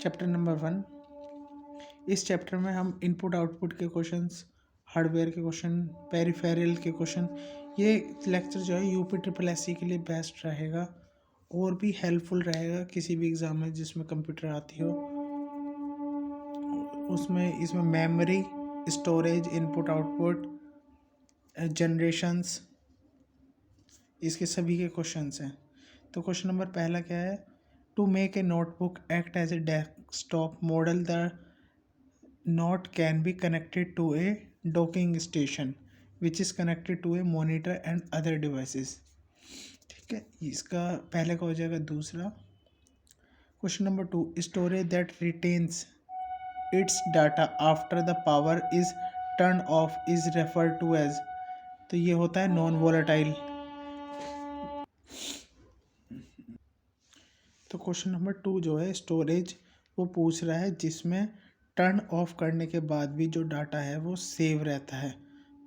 Chapter number 1। इस chapter में हम इनपुट आउटपुट के क्वेश्चंस, हार्डवेयर के क्वेश्चन, पेरिफेरल के क्वेश्चन, ये लेक्चर जो है UP SSC के लिए बेस्ट रहेगा और भी हेल्पफुल रहेगा किसी भी एग्ज़ाम में जिसमें कंप्यूटर आती हो। इसमें memory, storage, input output, generations, इसके सभी के क्वेश्चंस हैं। तो क्वेश्चन नंबर पहला क्या है? To make a notebook act as a desktop model, the note can be connected to a docking station which is connected to a monitor and other devices. ठीक है, इसका पहले का हो जाएगा दूसरा। Question number 2, storage that retains its data after the power is turn off is refer to as. तो ये होता है नॉन वोलेटाइल। तो क्वेश्चन नंबर 2 जो है स्टोरेज, वो पूछ रहा है जिसमें टर्न ऑफ करने के बाद भी जो डाटा है वो सेव रहता है,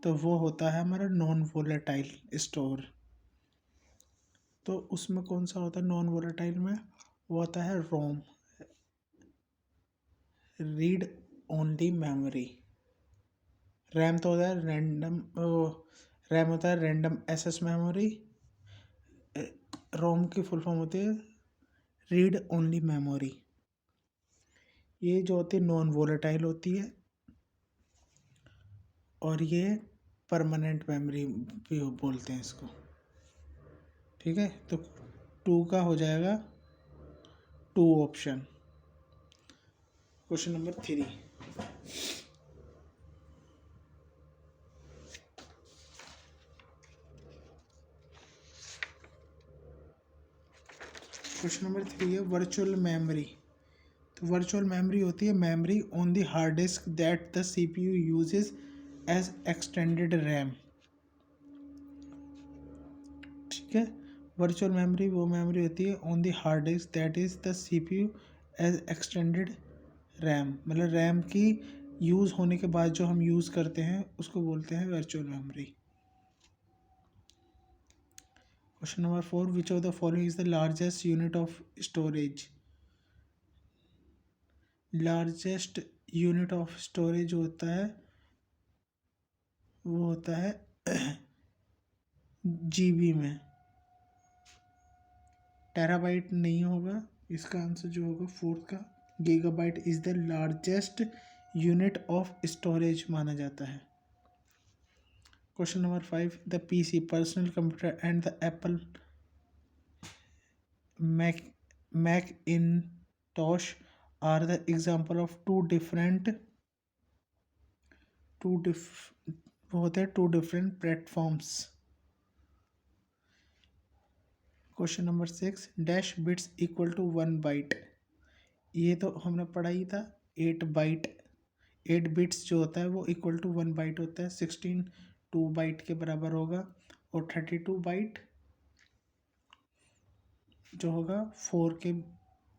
तो वो होता है हमारा नॉन वोलेटाइल स्टोर। तो उसमें कौन सा होता है नॉन वोलेटाइल में? वो होता है रोम, रीड ओनली मेमोरी। रैम तो होता है रैम होता है रैंडम एक्सेस मेमोरी। रोम की फुल फॉर्म होती है रीड ओनली मेमोरी। ये जो होती है नॉन वोलेटाइल होती है और ये परमानेंट मेमोरी भी बोलते हैं इसको। ठीक है, तो 2 का हो जाएगा 2 option. Question number 3, question number 3 है वर्चुअल मेमोरी। तो वर्चुअल मेमोरी होती है memory on the hard disk that the CPU uses as extended RAM. ठीक है, वर्चुअल मेमोरी वो मेमोरी होती है on the hard disk that is the CPU as extended RAM, मतलब रैम की यूज़ होने के बाद जो हम यूज़ करते हैं उसको बोलते हैं virtual memory. Question number 4, which of the following is the largest unit of storage. Largest unit of storage होता है वो होता है GB में। टेराबाइट नहीं होगा, इसका आंसर जो होगा 4th का gigabyte is the largest unit of storage माना जाता है। Question number 5, the PC personal computer and the Apple Macintosh are the example of two different platforms. Question number 6, dash bits equal to 1 byte. ये तो हमने पढ़ा ही था, 8 bite 8 bits जो होता है वो इक्वल टू 1 बाइट होता है। 16 2 बाइट के बराबर होगा और 32 बाइट जो होगा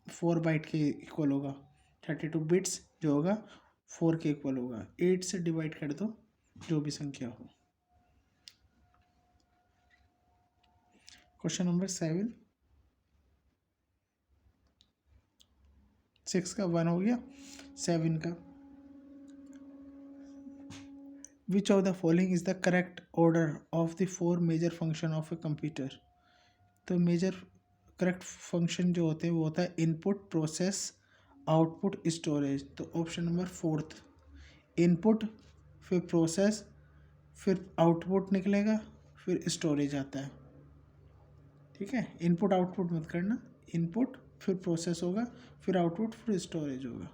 4 बाइट के इक्वल होगा। 32 बिट्स जो होगा 4 के इक्वल होगा। 8 से डिवाइड कर दो जो भी संख्या हो। क्वेश्चन नंबर 7, 6 का 1 हो गया, 7 का which of the following is the correct order of the 4 major function of a computer. तो मेजर करेक्ट फंक्शन जो होते हैं वो होता है इनपुट, प्रोसेस, आउटपुट, स्टोरेज। तो ऑप्शन नंबर 4, इनपुट, फिर प्रोसेस, फिर आउटपुट निकलेगा, फिर स्टोरेज आता है। ठीक है, इनपुट आउटपुट मत करना, इनपुट फिर प्रोसेस होगा, फिर आउटपुट, फिर स्टोरेज होगा।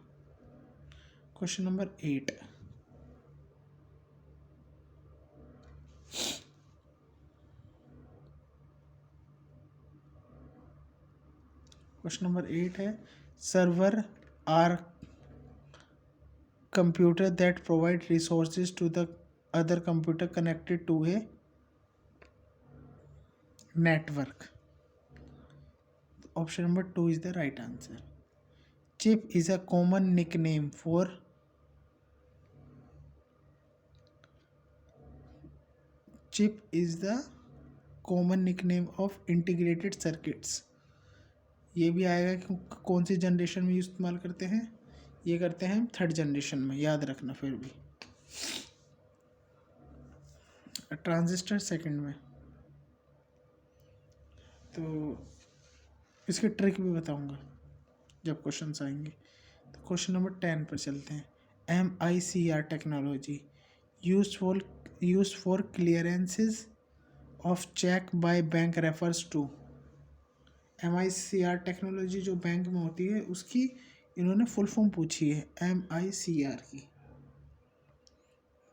क्वेश्चन नंबर 8, क्वेश्चन नंबर 8 है server are computer that provide resources to the other computer connected to a network. Option number 2 is the right answer. Chip is a common nickname for chip is the common nickname of integrated circuits. ये भी आएगा कि कौन सी generation में इस्तेमाल करते हैं, ये करते हैं हम थर्ड जनरेशन में, याद रखना। फिर भी ट्रांजिस्टर सेकंड में। तो इसकी ट्रिक भी बताऊंगा जब क्वेश्चंस आएंगे। तो क्वेश्चन नंबर 10 पर चलते हैं। MICR technology use for clearances of cheque by bank refers to. MICR technology जो बैंक में होती है उसकी इन्होंने फुल फॉर्म पूछी है MICR की।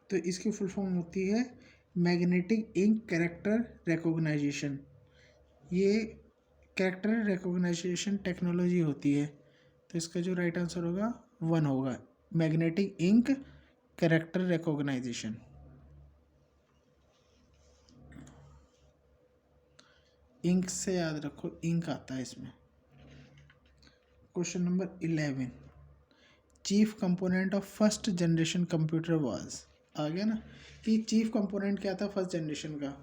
तो इसकी फुल फॉर्म होती है मैग्नेटिक इंक कैरेक्टर रिकॉग्नाइजेशन। ये कैरेक्टर रिकॉग्नाइजेशन टेक्नोलॉजी होती है। तो इसका जो राइट आंसर होगा 1 होगा, magnetic ink character recognition. Ink से याद रखो, इंक आता है इसमें। Question number 11, chief component of first generation computer was. आ गया ना कि चीफ कंपोनेंट क्या था फर्स्ट जनरेशन का,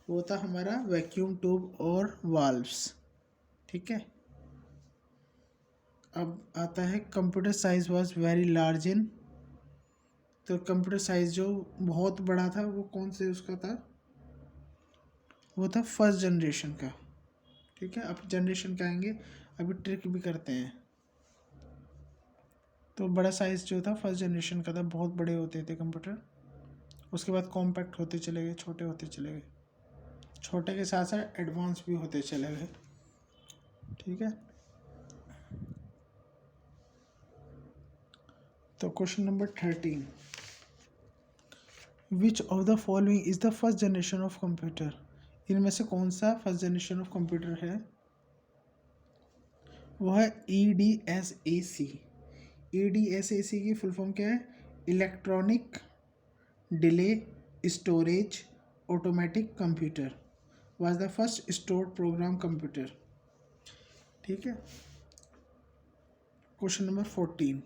वो था हमारा वैक्यूम ट्यूब और वाल्व्स। ठीक है। अब आता है computer size was very large in. तो कंप्यूटर साइज जो बहुत बड़ा था वो कौन से उसका था, वो था फर्स्ट जनरेशन का। ठीक है। अब जनरेशन क्या आएंगे, अभी ट्रिक भी करते हैं। तो बड़ा साइज जो था फर्स्ट जनरेशन का था, बहुत बड़े होते थे कंप्यूटर। उसके बाद कॉम्पैक्ट होते चले गए, छोटे होते चले गए, छोटे के साथ साथ एडवांस भी होते चले गए। ठीक है। तो question number 13, which of the following is the first generation of computer. इनमें से कौन सा फर्स्ट जनरेशन ऑफ कंप्यूटर है, वो है EDSAC। EDSAC की फुल फॉर्म क्या है, electronic delay storage automatic computer, was the first stored program computer. ठीक है। Question number 14,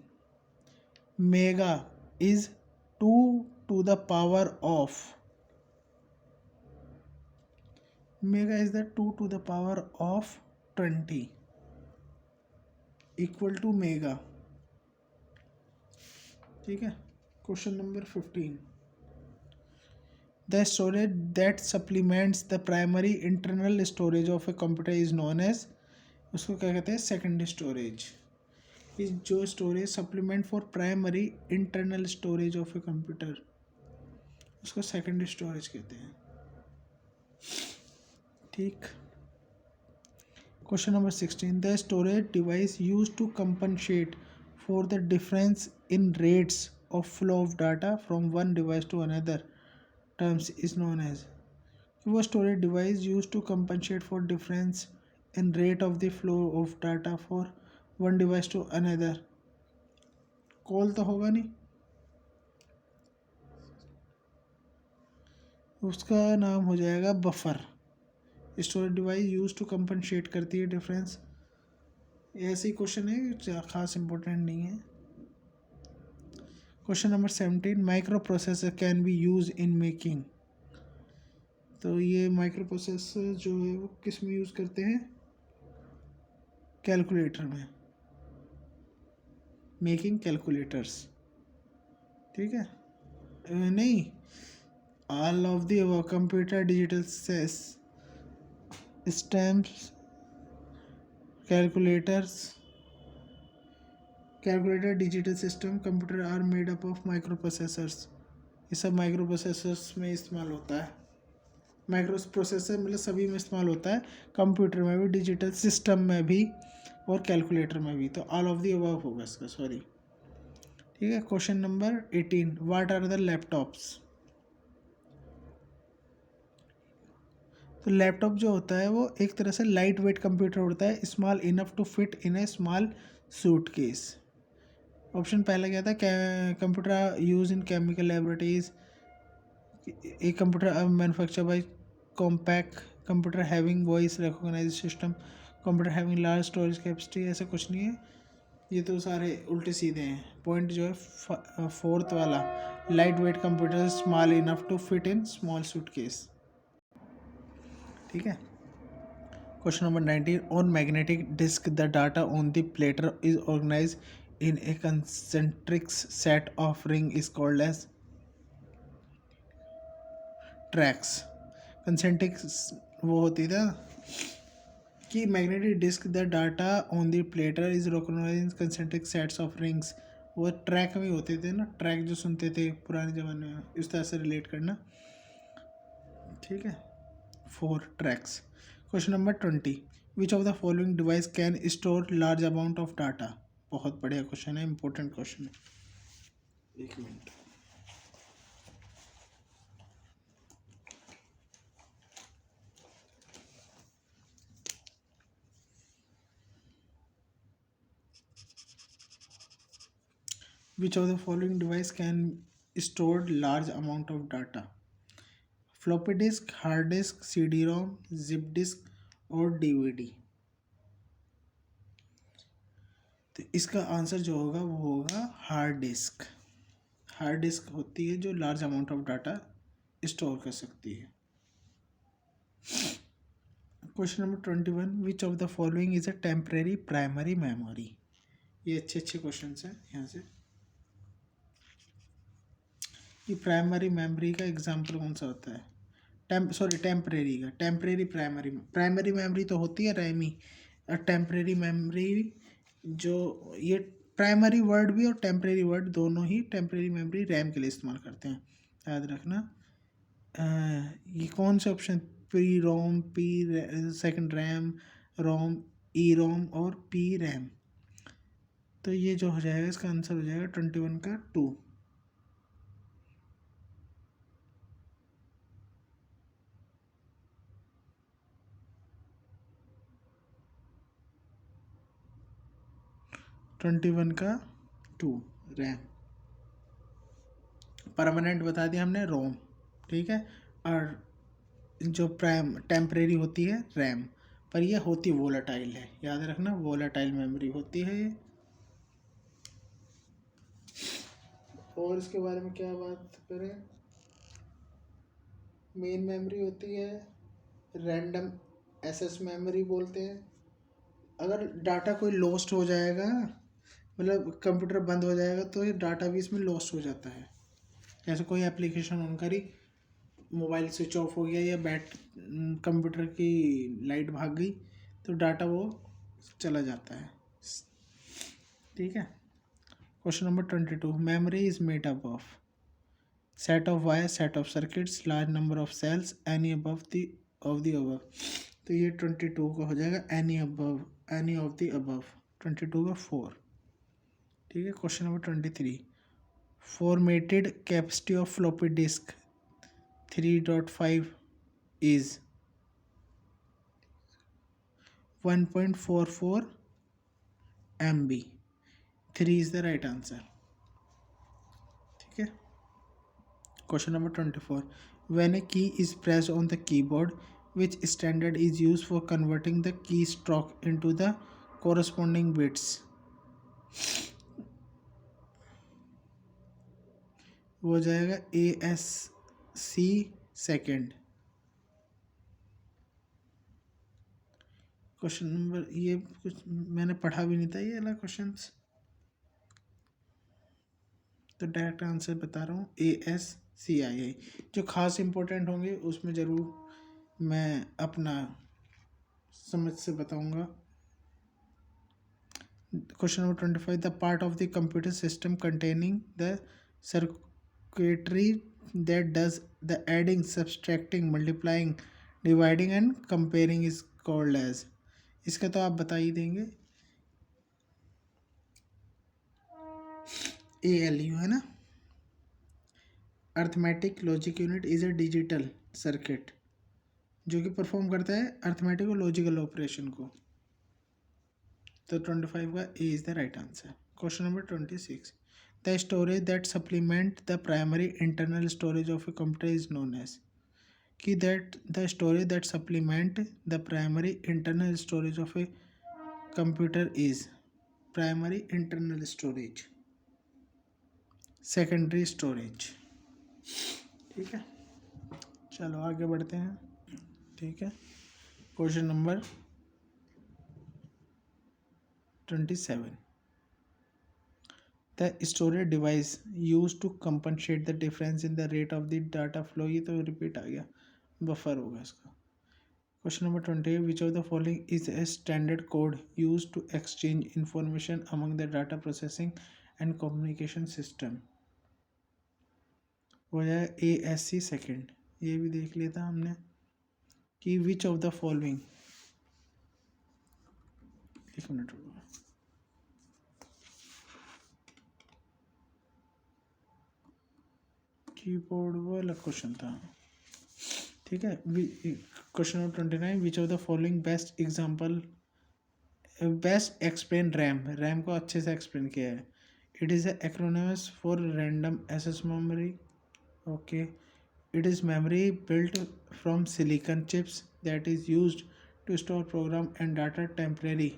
mega is 2 to the power of। Mega is the 2 to the power of 20 equal to mega. ठीक है। Question number 15, the storage that supplements the primary internal storage of a computer is known as. उसको क्या कहते हैं, secondary storage. इस जो storage supplement for primary internal storage of a computer, उसको secondary storage कहते हैं। ठीक। Question number 16, the storage device use to compensate for the difference in rates of flow of data from one device to another terms is known as. वो storage device use to compensate for difference in rate of the flow of data for one device to another. Call तो होगा नहीं, उसका नाम हो जाएगा buffer. Storage device use to compensate करती है डिफरेंस। ऐसे ही क्वेश्चन है, खास इंपॉर्टेंट नहीं है। Question number 17, micro processor can be use in making. तो ये माइक्रो प्रोसेसर जो है वो किस में यूज़ करते हैं, कैलकुलेटर में, मेकिंग कैलकुलेटर्स। ठीक है। नहीं, all of the computer digital stamps calculator digital system computer are made up of microprocessors. ये सब माइक्रो प्रोसेसर्स में इस्तेमाल होता है। माइक्रो प्रोसेसर मतलब सभी में इस्तेमाल होता है, कंप्यूटर में भी, डिजिटल सिस्टम में भी और कैलकुलेटर में भी। तो ऑल ऑफ दी अबव होगा इसका, सॉरी। ठीक है। Question number 18, what are the laptops. तो लैपटॉप जो होता है वो एक तरह से लाइट वेट कंप्यूटर होता है, small enough to fit in a small suitcase. Option पहला क्या था, computer use in chemical laboratories, a computer manufacture by compact computer having voice recognise system, computer having large storage capacity. ऐसा कुछ नहीं है, ये तो सारे उल्टे सीधे हैं। पॉइंट जो है फोर्थ वाला, light weight computer small enough to fit in small suitcase. ठीक है। Question number 19. On magnetic disk, the data on the platter is organized in a concentric set of ring is called as tracks. Concentric वो होती था कि magnetic disk the data on the platter is organised in concentric sets of rings. वो track में होते थे ना, track जो सुनते थे पुराने ज़माने में, इस तरह से रिलेट करना. ठीक है. 4 tracks. Question number 20. Which of the following device can store large amount of data. बहुत बढ़िया क्वेश्चन है, इंपॉर्टेंट क्वेश्चन है. एक minute. Which of the following device can store large amount of data? Floppy disk, hard disk, CD-ROM, zip disk और DVD. तो इसका answer जो होगा वो होगा हार्ड डिस्क. हार्ड डिस्क होती है जो large amount of data store कर सकती है. Question number 21. Which of the following is a temporary primary memory. ये अच्छे क्वेश्चन हैं यहाँ से. कि प्राइमरी मेमोरी का एग्जाम्पल कौन सा होता है. टेम्परेरी का. प्राइमरी मेमोरी तो होती है रैम ही. और टेम्परेरी मेमोरी जो ये प्राइमरी वर्ड भी और टेम्परेरी वर्ड दोनों ही टेम्परेरी मेमोरी रैम के लिए इस्तेमाल करते हैं, याद रखना. ये कौन से ऑप्शन. प्री रोम, सेकंड रैम, रोम, ई रोम और पी रैम. तो ये जो हो जाएगा इसका आंसर हो जाएगा 21 का 2. रैम. परमानेंट बता दिया हमने रोम. ठीक है. और जो टेम्परेरी होती है रैम. पर ये होती वोलेटाइल है, याद रखना, वोलेटाइल मेमोरी होती है ये. और इसके बारे में क्या बात करें. मेन मेमोरी होती है रैंडम एक्सेस मेमोरी बोलते हैं. अगर डाटा कोई लॉस्ट हो जाएगा, मतलब कंप्यूटर बंद हो जाएगा, तो ये डाटा भी इसमें लॉस्ट हो जाता है. जैसे कोई एप्लीकेशन ऑन करी, मोबाइल स्विच ऑफ हो गया या कंप्यूटर की लाइट भाग गई, तो डाटा वो चला जाता है. ठीक है. Question number 22. Memory is made up of set of wire, set of circuits, large number of cells, any above of the above. तो ये 22 का हो जाएगा एनी ऑफ द अबव. 22 का 4. ठीक है. Question number 23. Formatted capacity of floppy disk 3.5 is 1.44 MB. 3 is the right answer. ठीक है. Question number 24. When a key is pressed on the keyboard, which standard is used for converting the keystroke into the corresponding bits? वो हो जाएगा ASC second. Question number, ये कुछ मैंने पढ़ा भी नहीं था ये वाला क्वेश्चंस, तो डायरेक्ट आंसर बता रहा हूँ ASCII. जो खास इंपॉर्टेंट होंगे उसमें ज़रूर मैं अपना समझ से बताऊँगा. Question number 25. The part of the computer system containing the circuitry that does the adding, subtracting, multiplying, dividing and comparing is called as. इसका तो आप बता ही देंगे. ALU है ना. Arithmetic logic unit is a digital circuit जो कि परफॉर्म करता है अर्थमेटिक और लॉजिकल ऑपरेशन को. तो 25 का A is the right answer. Question number 26. The storage that supplement the primary internal storage of a computer is known as. कि that the storage that supplement the primary internal storage of a computer is primary internal storage, secondary storage. ठीक है. चलो आगे बढ़ते हैं. ठीक है. Question number 27. The storage device used to compensate the difference in the rate of the data flow, ये तो रिपीट आ गया, बफर होगा इसका. Question number 28. Which of the following is a standard code used to exchange information among the data processing and communication system? हो जाए ASC second. ये भी देख लिया था हमने कि विच ऑफ द फॉलोइंग, एक मिनट रुको, कीबोर्ड वाला क्वेश्चन था. ठीक है. Question number 29. Which of the following best example, best explain RAM को अच्छे से एक्सप्लेन किया है. It is acronyms for random access memory. Okay. It is memory built from silicon chips that is used to store program and data temporarily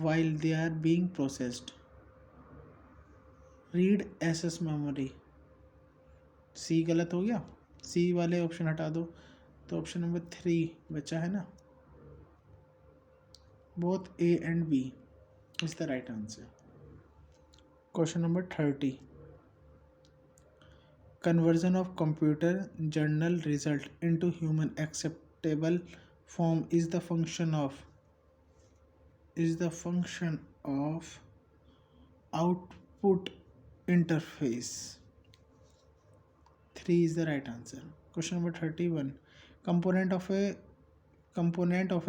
while they are being processed. Read access memory. C गलत हो गया, C वाले option हटा दो, तो option number 3 बचा है ना. Both A and B is the right answer. Question number 30. Conversion of computer journal result into human acceptable form is the function of output interface. 3 is the right answer. Question number 31. Component of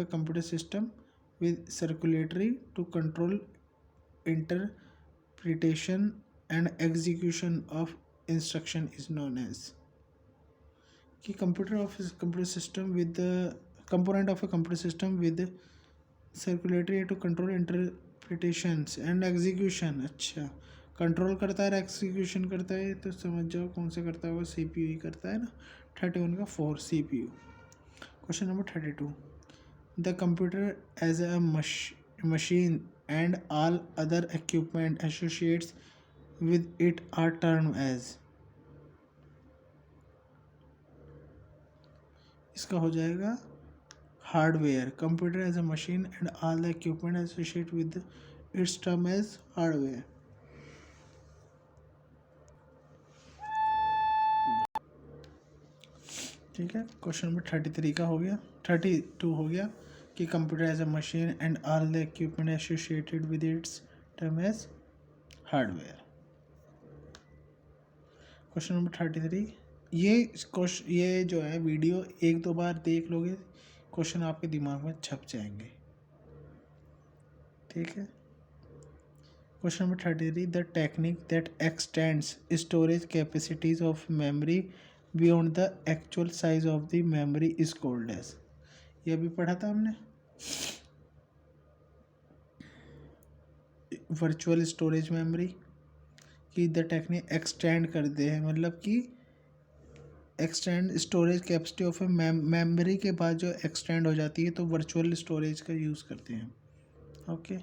a computer system with circulatory to control interpretation and execution of instruction is known as. कि computer system with the component of a computer system with circulatory to control interpretations and execution. अच्छा, control करता है, execution करता है, तो समझ जाओ कौन सा करता है, वो CPU ही करता है ना. 31 का 4 CPU. Question number 32. The computer as a machine and all other equipment associates with it are termed as. इसका हो जाएगा hardware. Computer as a machine and all the equipment associate with its term as hardware. ठीक है. Question number 33 का हो गया, 32 हो गया कि computer as a machine and all the equipment associated with its term as hardware. Question number 33. ये जो है वीडियो 1-2 बार देख लोगे, क्वेश्चन आपके दिमाग में छप जाएंगे. ठीक है. Question number 33. The technique that extends storage capacities of memory beyond the actual size of the memory is called as. ये भी पढ़ा था हमने. वर्चुअल स्टोरेज मेमोरी की द टेक्निक एक्सटेंड कर दे है, मतलब कि extend storage capacity of memory के बाद जो एक्सटेंड हो जाती है, तो वर्चुअल स्टोरेज का यूज़ करते हैं. ओके.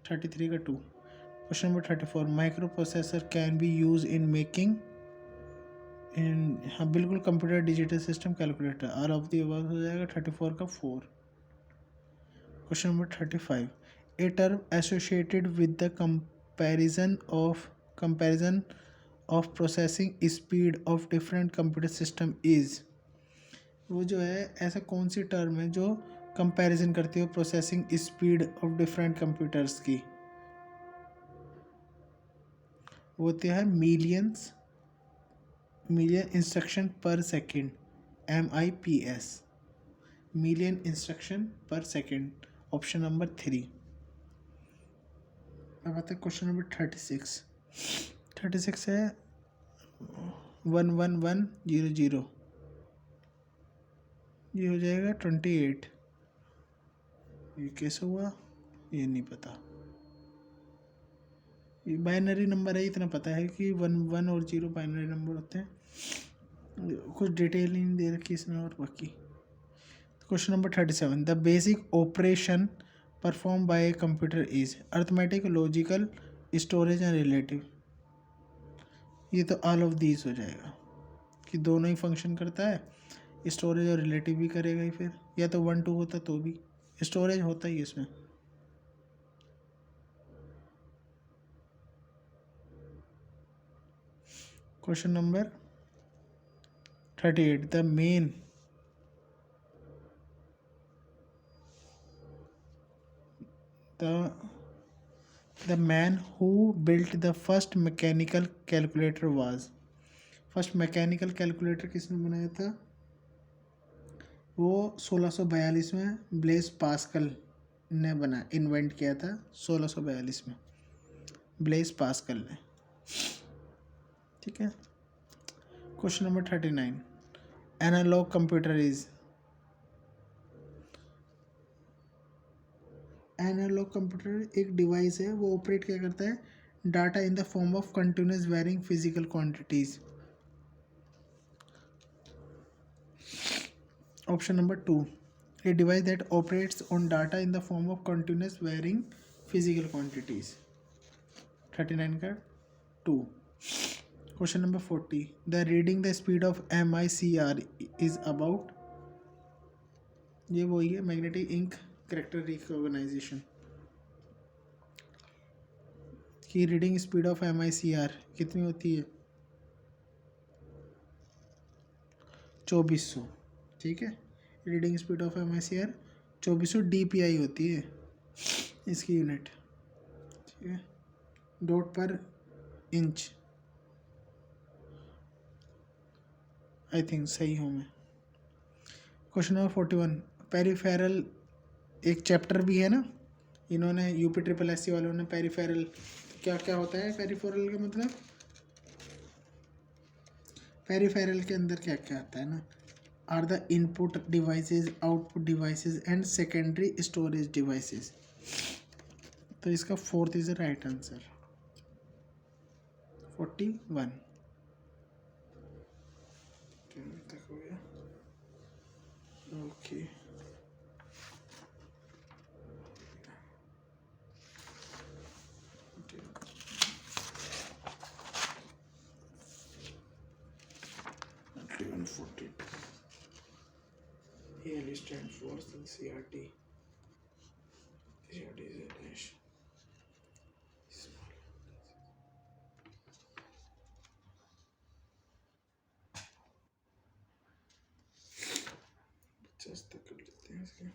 33 का 2. Question number 34. Micro processor can be use in making in, हाँ बिल्कुल, computer, digital system, calculator, all of the above हो जाएगा. 34 का 4. Question number 35. A term associated with the comparison of processing speed of different computer system is. वो जो है, ऐसा कौन सी टर्म है जो कंपैरिजन करती हो processing speed of different computers की. वो होती है मिलियन इंस्ट्रक्शन पर सेकेंड, MIPS, मिलियन इंस्ट्रक्शन पर सेकेंड. Option number 3. अब आता है क्वेश्चन नंबर 36. 36 है 11100. ये हो जाएगा 28. ये कैसे हुआ ये नहीं पता. ये बाइनरी नंबर है, इतना पता है कि 1 और 0 बाइनरी नंबर होते हैं. कुछ डिटेल नहीं दे रखी इसमें और बाकी. Question number 37. The basic operation perform by A computer is arithmetic, logical, storage and relative. ये तो ऑल ऑफ दीज हो जाएगा कि दोनों ही फंक्शन करता है, स्टोरेज और रिलेटिव भी करेगा ही. फिर या तो 1-2 होता तो भी स्टोरेज होता ही इसमें. Question number 38, the man who built the first mechanical calculator was. First mechanical calculator किसने बनाया था? वो 1642 में ब्लेस पास्कल ने इन्वेंट किया था 1642 में, ब्लेस पास्कल ने। ठीक है। Question number 39, analog computer is. Analog computer एक डिवाइस है, वो ऑपरेट क्या करता है? Data in the form of continuous varying physical quantities. Option number 2, a device that operates on data in the form of continuous varying physical quantities। 39 का 2। Question number 40, the reading the speed of MICR is about। ये वही है, magnetic ink character recognition की reading speed of MICR कितनी होती है? 2400। ठीक है, reading speed of MICR 2400 DPI होती है इसकी यूनिट। ठीक है, डॉट पर इंच। आई थिंक सही हूँ मैं। क्वेश्चन नंबर 41, पेरीफेरल एक चैप्टर भी है ना, इन्होंने UPSSC वालों ने पेरीफेरल क्या क्या होता है? पेरीफेरल का मतलब, पेरीफेरल के अंदर क्या क्या आता है ना, are the input devices, output devices and secondary storage devices. तो इसका 4th is the right answer, 41 तक हो गया। Okay, AL stands for CRT. CRT is a dash. तक कर लेते हैं इसके।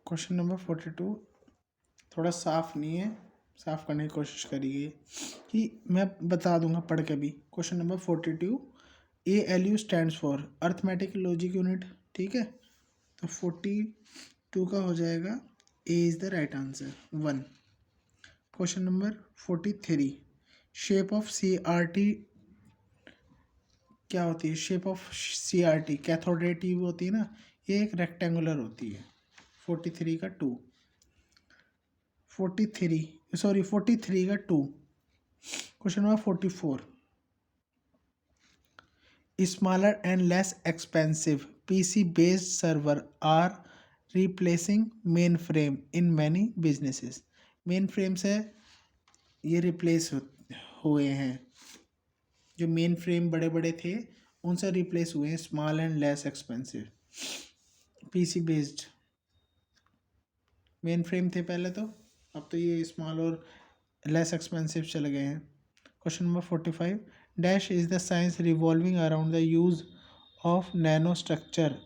क्वेश्चन नंबर 42 थोड़ा साफ नहीं है, साफ करने की कोशिश करिए कि मैं बता दूंगा पढ़ के भी। Question number 42, ALU stands for arithmetic logic unit. ठीक है, तो 42 का हो जाएगा A is the right answer 1। Question number 43, shape of CRT क्या होती है? Shape of CRT cathode ray tube होती है ना, ये एक रेक्टेंगुलर होती है। 43 का 2, 43 का 2। Question number 44, smaller and less expensive PC based server are replacing mainframe in many businesses. Mainframe से ये रिप्लेस हुए हैं, जो मेन फ्रेम बड़े बड़े थे उनसे रिप्लेस हुए हैं, small and less expensive. PC based main frame थे पहले तो, अब तो ये स्मॉल और लेस एक्सपेंसिव चले गए हैं। Question number 45, dash is the science revolving around the use of nanostructure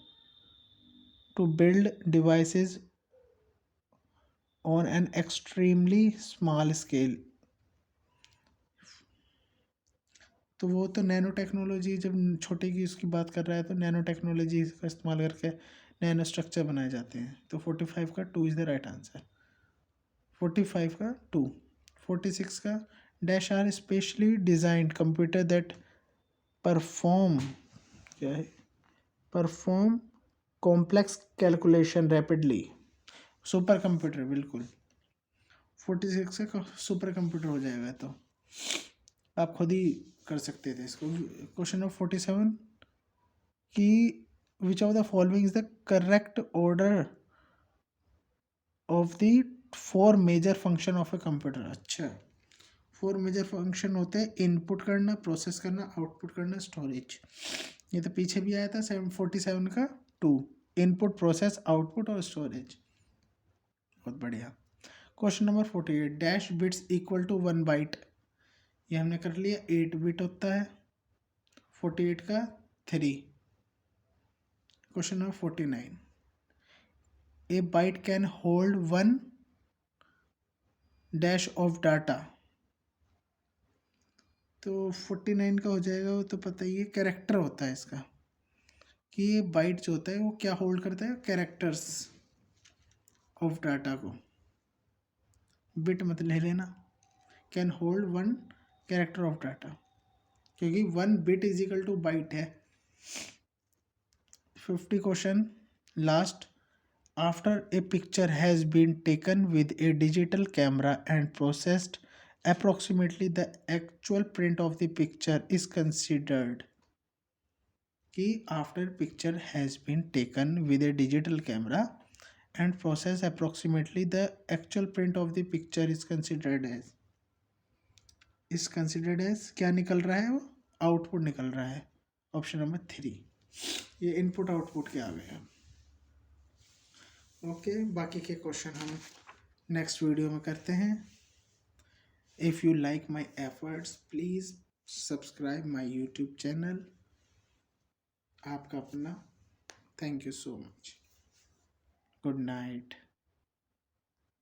to build devices on an extremely small scale. तो वो तो नैनो टेक्नोलॉजी, जब छोटे की उसकी बात कर रहा है तो नैनो टेक्नोलॉजी का इस्तेमाल करके नैनो स्ट्रक्चर बनाए जाते हैं। तो 45 का 2 इज़ द राइट आंसर। 45 का 2। 46 का dash are specially designed computer that perform, क्या है, perform complex calculation rapidly. Supercomputer, बिल्कुल 46 का सुपर कंप्यूटर हो जाएगा, तो आप खुद ही कर सकते थे इसको। क्वेश्चन नंबर 47 कि which of the following is the correct order of the 4 major function of a computer. अच्छा, 4 मेजर फंक्शन होते हैं, इनपुट करना, प्रोसेस करना, आउटपुट करना, स्टोरेज। ये तो पीछे भी आया था 47 का 2, इनपुट, प्रोसेस, आउटपुट और स्टोरेज। बहुत बढ़िया। Question number 48, dash bits equal to 1 byte. ये हमने कर लिया, 8 बिट होता है। 48 का 3। Question number 49, A bite can hold 1 dash of data. तो 49 का हो जाएगा, वो तो पता ही है, कैरेक्टर होता है इसका, कि ये बाइट जो होता है वो क्या होल्ड करता है, कैरेक्टर्स ऑफ डाटा को। बिट मत ले लेना, can hold 1 character of data, क्योंकि 1 bit is equal to byte है। 50 question last, after a picture has been taken with a digital camera and processed, approximately the actual print of the picture is considered। कि after picture has been taken with a digital camera and processed, approximately the actual print of the picture is considered as क्या निकल रहा है, वो output निकल रहा है। Option number 3, ये इनपुट आउटपुट के आ गए। ओके, बाकी के क्वेश्चन हम नेक्स्ट वीडियो में करते हैं। If you like my efforts please subscribe my YouTube channel. आपका अपना, thank you so much, good night.